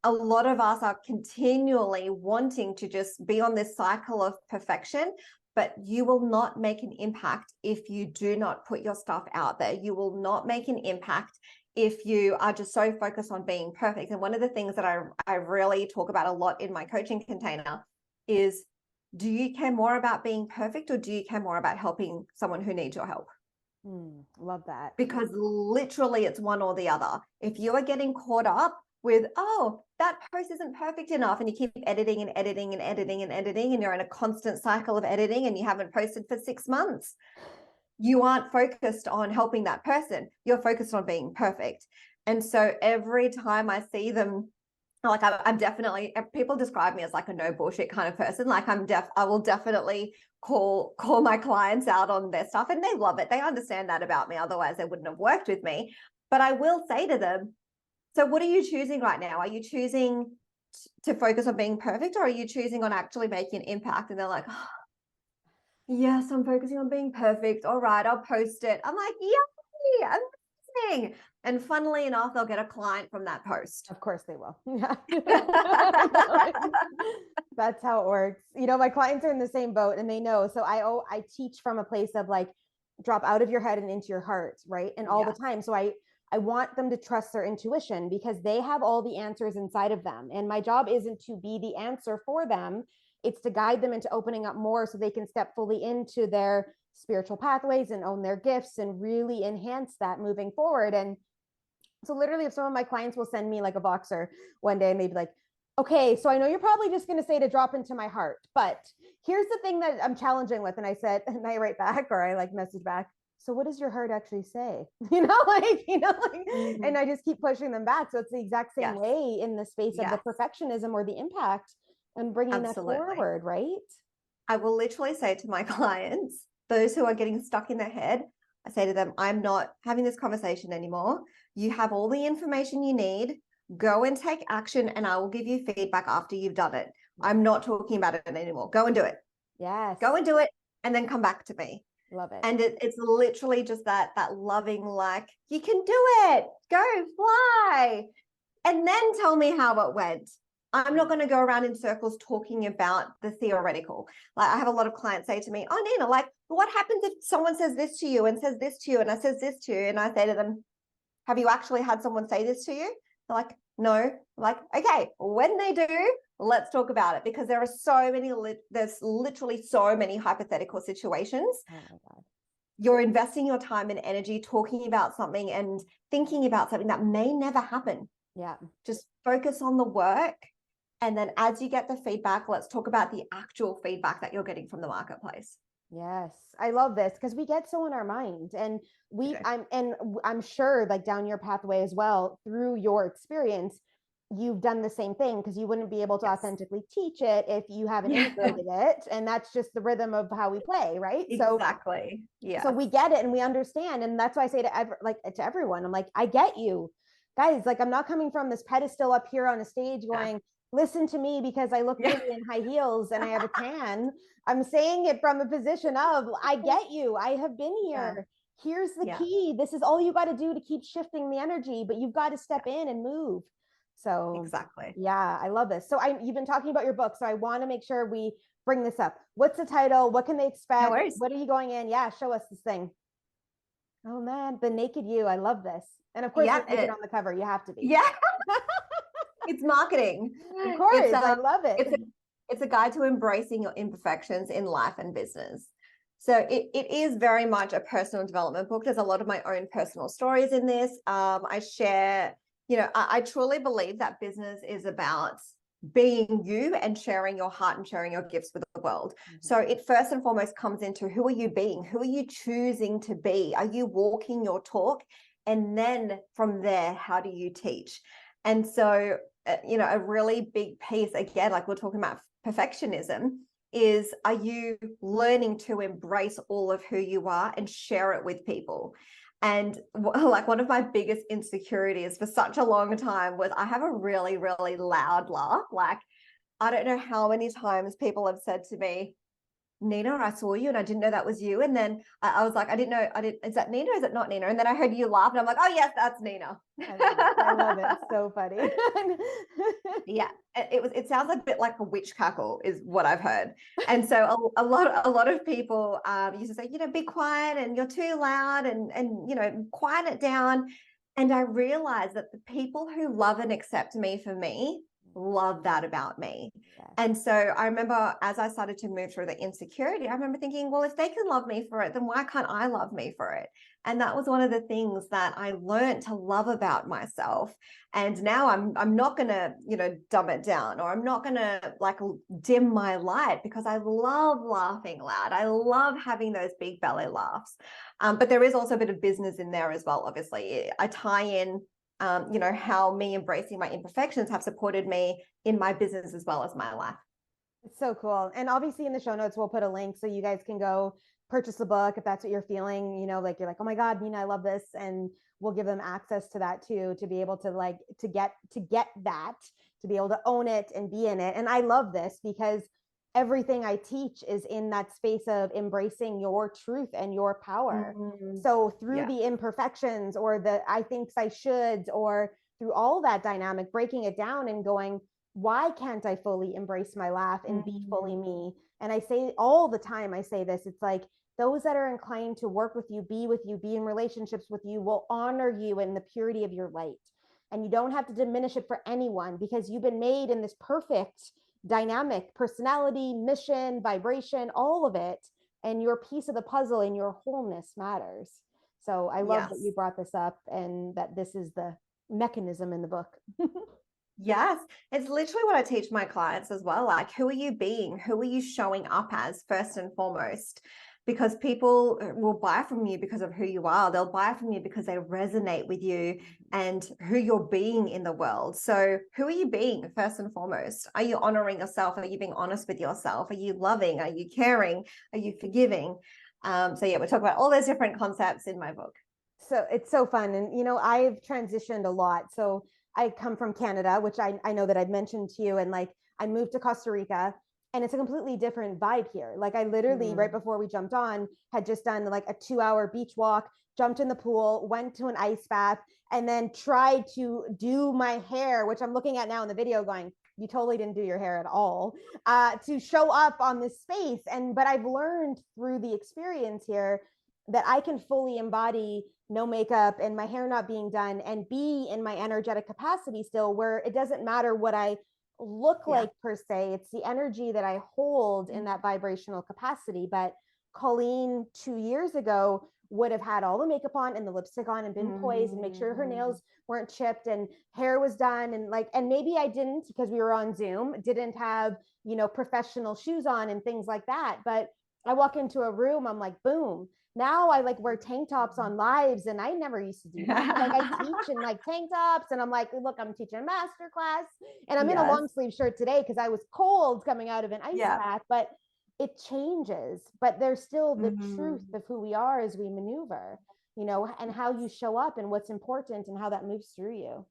a lot of us are continually wanting to just be on this cycle of perfection. but you will not make an impact if you do not put your stuff out there. You will not make an impact if you are just so focused on being perfect. And one of the things that I really talk about a lot in my coaching container is, do you care more about being perfect, or do you care more about helping someone who needs your help? Love that. Because literally it's one or the other. If you are getting caught up with, oh, that post isn't perfect enough, and you keep editing and editing and editing and editing, and you're in a constant cycle of editing and you haven't posted for 6 months, you aren't focused on helping that person. You're focused on being perfect. And so every time I see them, like I'm definitely, people describe me as like a no bullshit kind of person. Like I will definitely call my clients out on their stuff, and they love it. They understand that about me. Otherwise they wouldn't have worked with me. But I will say to them, so what are you choosing right now? Are you choosing to focus on being perfect, or are you choosing on actually making an impact? And they're like, oh, yes, I'm focusing on being perfect. All right, I'll post it. I'm like, yay, amazing. And funnily enough, they'll get a client from that post. Of course they will. Yeah. That's how it works. You know, my clients are in the same boat, and they know. So I teach from a place of like, drop out of your head and into your heart, right? And all the time. So I want them to trust their intuition, because they have all the answers inside of them. And my job isn't to be the answer for them. It's to guide them into opening up more so they can step fully into their spiritual pathways and own their gifts and really enhance that moving forward. And so literally, if some of my clients will send me like a Voxer one day and they'd be like, okay, so I know you're probably just going to say to drop into my heart, but here's the thing that I'm challenging with. And I said, and I write back, or I like message back, so what does your heart actually say? And I just keep pushing them back. So it's the exact same way in the space of the perfectionism or the impact, and bringing that forward, right? I will literally say to my clients, those who are getting stuck in their head, I say to them, I'm not having this conversation anymore. You have all the information you need. Go and take action, and I will give you feedback after you've done it. I'm not talking about it anymore. Go and do it. Yes. Go and do it, and then come back to me. Love it. And it's literally just that loving, like, you can do it. Go fly. And then tell me how it went. I'm not going to go around in circles talking about the theoretical. Like, I have a lot of clients say to me, oh, Nina, like, what happens if someone says this to you and says this to you and I says this to you? And I say to them, have you actually had someone say this to you? They're like, no. I'm like, okay, when they do, let's talk about it, because there are there's literally so many hypothetical situations. Oh my God. You're investing your time and energy talking about something and thinking about something that may never happen. Yeah. Just focus on the work. And then as you get the feedback, let's talk about the actual feedback that you're getting from the marketplace. Yes, I love this, because we get so in our mind, and I'm sure, like, down your pathway as well, through your experience, you've done the same thing, because you wouldn't be able to authentically teach it if you haven't integrated it. And that's just the rhythm of how we play, right? Exactly. So we get it and we understand. And that's why I say to everyone, I'm like, I get you guys. Like, I'm not coming from this pedestal up here on a stage going, listen to me because I look pretty in high heels and I have a tan. I'm saying it from a position of, I get you. I have been here. Here's the key. This is all you got to do to keep shifting the energy, but you've got to step in and move. So exactly. Yeah, I love this. So you've been talking about your book, so I want to make sure we bring this up. What's the title? What can they expect? No worries. What are you going in? Yeah, show us this thing. Oh man, the naked you. I love this. And of course, you're naked on the cover. You have to be. Yeah. It's marketing. Of course, I love it. It's a guide to embracing your imperfections in life and business. So it is very much a personal development book. There's a lot of my own personal stories in this. I share, I truly believe that business is about being you and sharing your heart and sharing your gifts with the world. Mm-hmm. So it first and foremost comes into, who are you being? Who are you choosing to be? Are you walking your talk? And then from there, how do you teach? And so, a really big piece, again, like we're talking about perfectionism, is, are you learning to embrace all of who you are and share it with people? And like, one of my biggest insecurities for such a long time was, I have a really, really loud laugh. Like, I don't know how many times people have said to me, Nina, I saw you and I didn't know that was you. And then I was like, is that Nina? Is it not Nina? And then I heard you laugh and I'm like, oh yes, that's Nina. I love it. So funny. Yeah, it sounds a bit like a witch cackle is what I've heard. And so a lot of people used to say, be quiet and you're too loud and quiet it down. And I realized that the people who love and accept me for me love that about me. Yes. And so I remember as I started to move through the insecurity, I remember thinking, well, if they can love me for it, then why can't I love me for it? And that was one of the things that I learned to love about myself. And now I'm not going to, dumb it down, or I'm not going to like dim my light, because I love laughing loud. I love having those big belly laughs. But there is also a bit of business in there as well. Obviously, I tie in, how me embracing my imperfections have supported me in my business as well as my life. It's so cool. And obviously in the show notes, we'll put a link so you guys can go purchase the book if that's what you're feeling, like you're like, oh my God, Nina, I love this. And we'll give them access to that too, to be able to to get that, to be able to own it and be in it. And I love this because everything I teach is in that space of embracing your truth and your power. So through the imperfections or the I thinks I should, or through all that dynamic, breaking it down and going, why can't I fully embrace my laugh and be fully me? And I say all the time, I say this, it's like those that are inclined to work with you, be in relationships with you, will honor you in the purity of your light. And you don't have to diminish it for anyone, because you've been made in this perfect dynamic personality, mission, vibration, all of it. And your piece of the puzzle and your wholeness matters. So I love that you brought this up and that this is the mechanism in the book. Yes, it's literally what I teach my clients as well. Like, who are you being? Who are you showing up as first and foremost? Because people will buy from you because of who you are. They'll buy from you because they resonate with you and who you're being in the world. So who are you being first and foremost? Are you honoring yourself? Are you being honest with yourself? Are you loving? Are you caring? Are you forgiving? So yeah, we're talking about all those different concepts in my book. So it's so fun. And, I've transitioned a lot. So I come from Canada, which I know that I'd mentioned to you. And I moved to Costa Rica, and it's a completely different vibe here. Like I literally, right before we jumped on, had just done like a 2-hour beach walk, jumped in the pool, went to an ice bath, and then tried to do my hair, which I'm looking at now in the video going, you totally didn't do your hair at all, to show up on this space. But I've learned through the experience here that I can fully embody no makeup and my hair not being done and be in my energetic capacity still, where it doesn't matter what I look like per se. It's the energy that I hold in that vibrational capacity. But Colleen 2 years ago would have had all the makeup on and the lipstick on and been poised and make sure her nails weren't chipped and hair was done. And maybe I didn't, because we were on Zoom, didn't have, professional shoes on and things like that. But I walk into a room, I'm like, boom. Now I wear tank tops on lives, and I never used to do that. I teach in tank tops, and I'm like, look, I'm teaching a master class, and I'm in a long sleeve shirt today because I was cold coming out of an ice bath. But it changes, but there's still the truth of who we are as we maneuver, and how you show up and what's important and how that moves through you.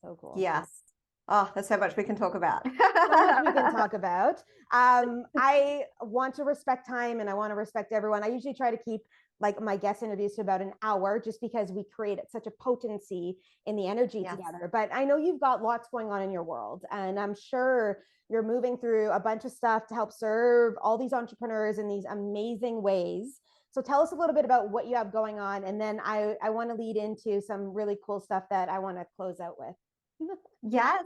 So cool. Yes. Oh, there's so much we can talk about. So much we can talk about. I want to respect time, and I want to respect everyone. I usually try to keep my guest interviews to about an hour, just because we create such a potency in the energy together. But I know you've got lots going on in your world, and I'm sure you're moving through a bunch of stuff to help serve all these entrepreneurs in these amazing ways. So tell us a little bit about what you have going on, and then I want to lead into some really cool stuff that I want to close out with. Yes.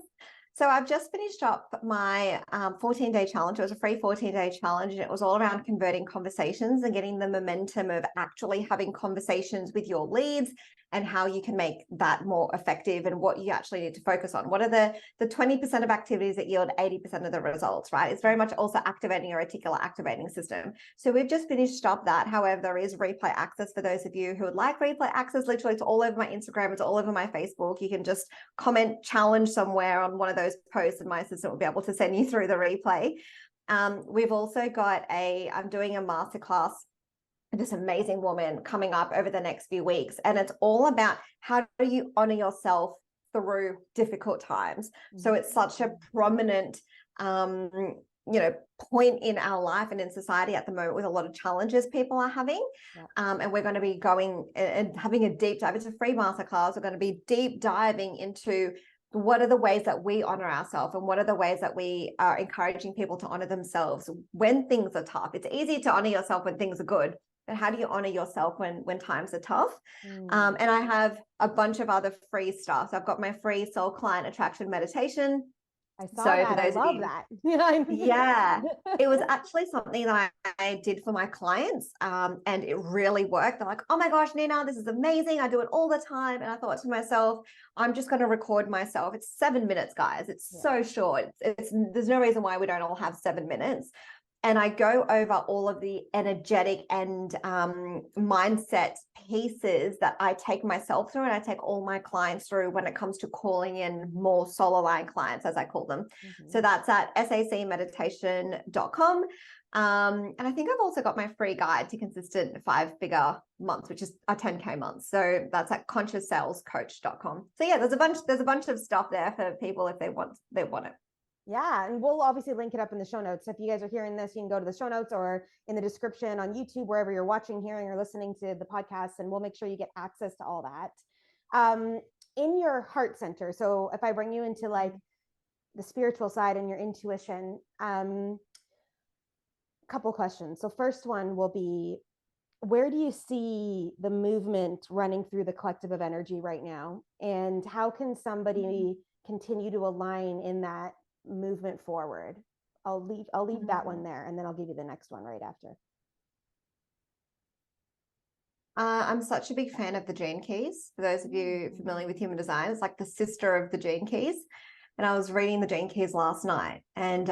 So I've just finished up my 14-day challenge. It was a free 14-day challenge, and it was all around converting conversations and getting the momentum of actually having conversations with your leads and how you can make that more effective and what you actually need to focus on. What are the 20% of activities that yield 80% of the results, right? It's very much also activating your reticular activating system. So we've just finished up that. However, there is replay access for those of you who would like replay access. Literally, it's all over my Instagram. It's all over my Facebook. You can just comment challenge somewhere on one of those posts, and my assistant will be able to send you through the replay. We've also got I'm doing a masterclass, this amazing woman coming up over the next few weeks. And it's all about how do you honor yourself through difficult times. So it's such a prominent point in our life and in society at the moment with a lot of challenges people are having. And we're going to be going and having a deep dive. It's a free masterclass. We're going to be deep diving into what are the ways that we honor ourselves, and what are the ways that we are encouraging people to honor themselves when things are tough. It's easy to honor yourself when things are good, but how do you honor yourself when times are tough? And I have a bunch of other free stuff. So I've got my free soul client attraction meditation. I saw that. I love that. Yeah, it was actually something that I did for my clients, and it really worked. They're like, oh my gosh, Nina, this is amazing. I do it all the time. And I thought to myself, I'm just going to record myself. It's 7 minutes, guys. It's so short. There's no reason why we don't all have 7 minutes. And I go over all of the energetic and mindset pieces that I take myself through, and I take all my clients through when it comes to calling in more soul aligned clients, as I call them. So that's at sacmeditation.com. And I think I've also got my free guide to consistent 5-figure months, which is a 10K month. So that's at conscioussalescoach.com. So yeah, there's a bunch of stuff there for people if they want it. Yeah, and we'll obviously link it up in the show notes. So if you guys are hearing this, you can go to the show notes or in the description on YouTube, wherever you're watching, hearing, or listening to the podcast, and we'll make sure you get access to all that. In your heart center, so if I bring you into like the spiritual side and your intuition, couple questions. So first one will be, where do you see the movement running through the collective of energy right now? And how can somebody continue to align in that movement forward? I'll leave that one there, and then I'll give you the next one right after. I'm such a big fan of the Gene Keys. For those of you familiar with human design, it's like the sister of the Gene Keys. And I was reading the Gene Keys last night, and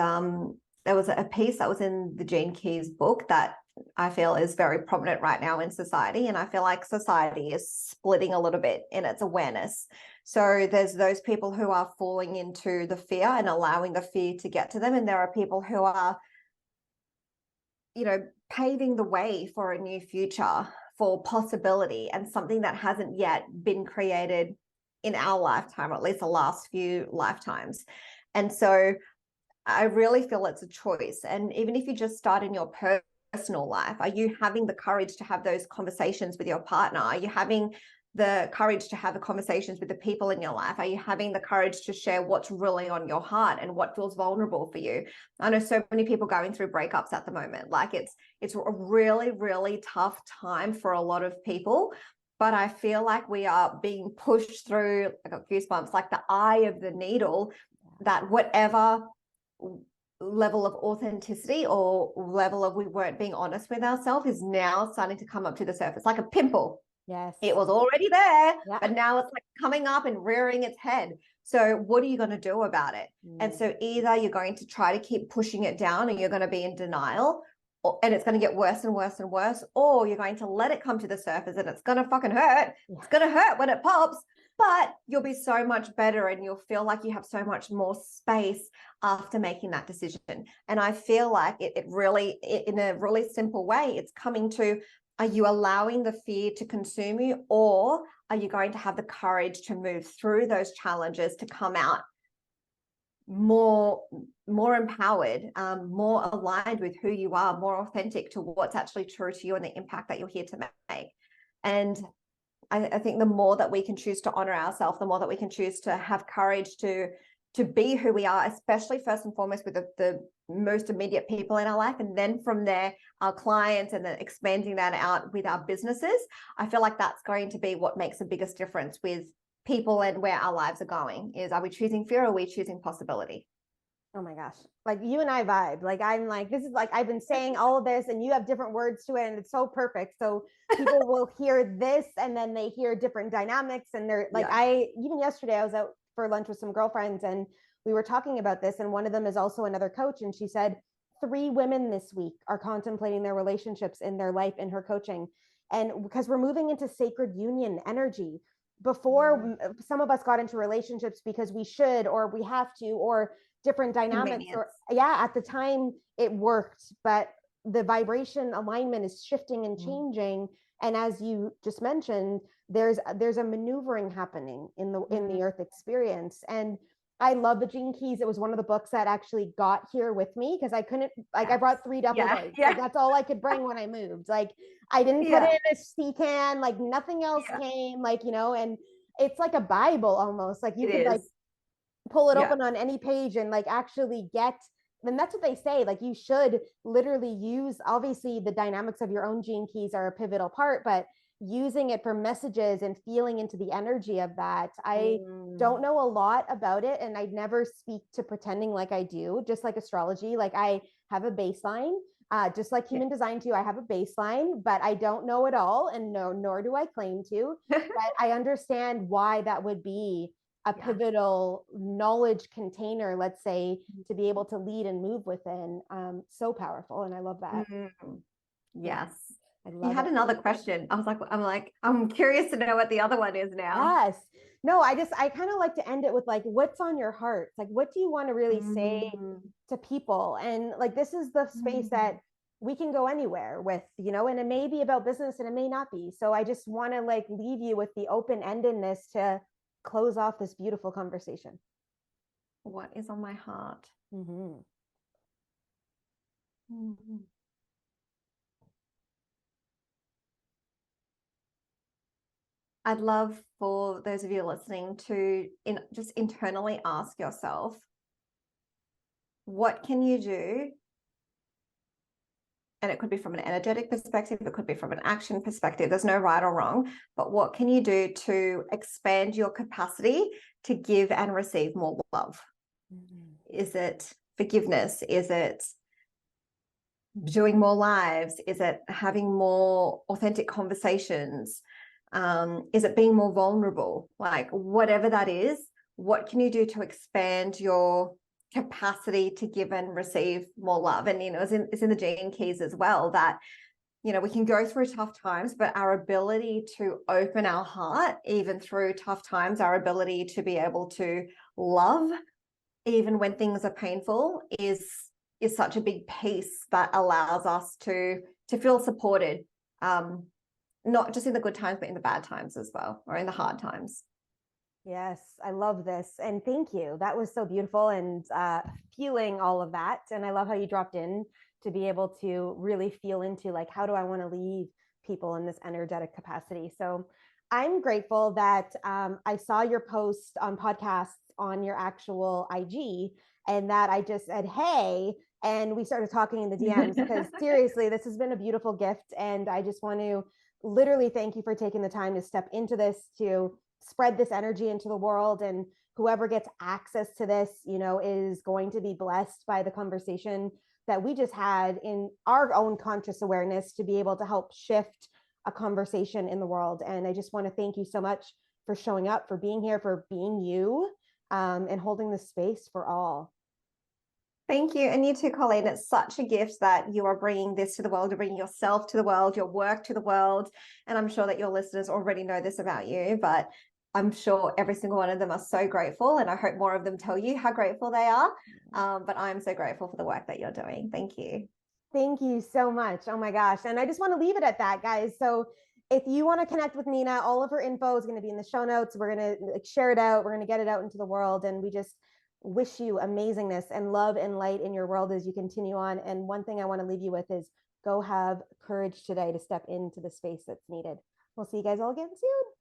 there was a piece that was in the Gene Keys book that I feel is very prominent right now in society. And I feel like society is splitting a little bit in its awareness. So there's those people who are falling into the fear and allowing the fear to get to them. And there are people who are, paving the way for a new future, for possibility, and something that hasn't yet been created in our lifetime, or at least the last few lifetimes. And so I really feel it's a choice. And even if you just start in your personal life, are you having the courage to have those conversations with your partner? Are you having the courage to have the conversations with the people in your life? Are you having the courage to share what's really on your heart and what feels vulnerable for you? I know so many people going through breakups at the moment. Like it's a really, really tough time for a lot of people. But I feel like we are being pushed through, I got goosebumps, like the eye of the needle, that whatever level of authenticity or level of we weren't being honest with ourselves is now starting to come up to the surface, like a pimple. Yes. It was already there, but now it's like coming up and rearing its head. So what are you going to do about it? And so either you're going to try to keep pushing it down, or you're going to be in denial, and it's going to get worse and worse and worse, or you're going to let it come to the surface, and it's going to fucking hurt. It's going to hurt when it pops, but you'll be so much better, and you'll feel like you have so much more space after making that decision. And I feel like it really, in a really simple way, it's coming to, are you allowing the fear to consume you, or are you going to have the courage to move through those challenges to come out more empowered, more aligned with who you are, more authentic to what's actually true to you and the impact that you're here to make? And I think the more that we can choose to honor ourselves, the more that we can choose to have courage to be who we are, especially first and foremost with the most immediate people in our life. And then from there, our clients, and then expanding that out with our businesses. I feel like that's going to be what makes the biggest difference with people and where our lives are going, is, are we choosing fear, or are we choosing possibility? Oh my gosh. Like you and I vibe. Like I'm like, this is like, I've been saying all of this and you have different words to it, and it's so perfect. So people will hear this and then they hear different dynamics, and they're like, even yesterday I was out for lunch with some girlfriends and we were talking about this, and one of them is also another coach, and she said 3 women this week are contemplating their relationships in their life in her coaching. And because we're moving into sacred union energy. Before, some of us got into relationships because we should, or we have to, or different dynamics, or at the time it worked, but the vibration alignment is shifting and changing. And as you just mentioned, there's a maneuvering happening in the earth experience. And I love the Gene Keys. It was one of the books that actually got here with me because I couldn't, like, I Yes. brought 3 duffel Yeah. bags. Like, Yeah. that's all I could bring when I moved. Like, I didn't put it Yeah. in a sea can, like, nothing else Yeah. came, like, and it's like a Bible almost. Like, you It could, like, is. pull it Yeah. open on any page and, like, actually get, and that's what they say. Like, you should literally use, obviously, the dynamics of your own Gene Keys are a pivotal part, but using it for messages and feeling into the energy of that. I don't know a lot about it, and I'd never speak to pretending like I do, just like astrology. Like, I have a baseline, just like Yeah. human design too. I have a baseline, but I don't know it all, and no, nor do I claim to. But I understand why that would be a Yeah. pivotal knowledge container, let's say, to be able to lead and move within. So powerful, and I love that. Yeah, Yes. I You love had it. another question. I'm curious to know what the other one is now. Yes. No, I kind of like to end it with, like, what's on your heart? Like, what do you want to really say Mm, to people? And, like, this is the space that mm. we can go anywhere with, and it may be about business and it may not be. So I just want to, like, leave you with the open-endedness to close off this beautiful conversation. What is on my heart? Mm-hmm. Mhm. I'd love for those of you listening to just internally ask yourself, what can you do? And it could be from an energetic perspective, it could be from an action perspective. There's no right or wrong, but what can you do to expand your capacity to give and receive more love? Mm-hmm. Is it forgiveness? Is it doing more lives? Is it having more authentic conversations? Is it being more vulnerable? Like, whatever that is, what can you do to expand your capacity to give and receive more love? And it's in the Gene Keys as well that we can go through tough times, but our ability to open our heart even through tough times, our ability to be able to love even when things are painful is such a big piece that allows us to feel supported, not just in the good times, but in the bad times as well, or in the hard times. Yes, I love this. And thank you. That was so beautiful and feeling all of that. And I love how you dropped in to be able to really feel into, like, how do I want to leave people in this energetic capacity? So I'm grateful that I saw your post on podcasts on your actual IG, and that I just said, hey, and we started talking in the DMs, because seriously, this has been a beautiful gift. And I just want to literally thank you for taking the time to step into this, to spread this energy into the world. And whoever gets access to this, is going to be blessed by the conversation that we just had in our own conscious awareness, to be able to help shift a conversation in the world. And I just want to thank you so much for showing up, for being here, for being you, and holding the space for all. Thank you. And you too, Colleen. It's such a gift that you are bringing this to the world. You're bringing yourself to the world, your work to the world. And I'm sure that your listeners already know this about you, but I'm sure every single one of them are so grateful. And I hope more of them tell you how grateful they are. But I'm so grateful for the work that you're doing. Thank you. Thank you so much. Oh my gosh. And I just want to leave it at that, guys. So if you want to connect with Nina, all of her info is going to be in the show notes. We're going to, like, share it out. We're going to get it out into the world. And we just wish you amazingness and love and light in your world as you continue on. And one thing I want to leave you with is, go have courage today to step into the space that's needed. We'll see you guys all again soon.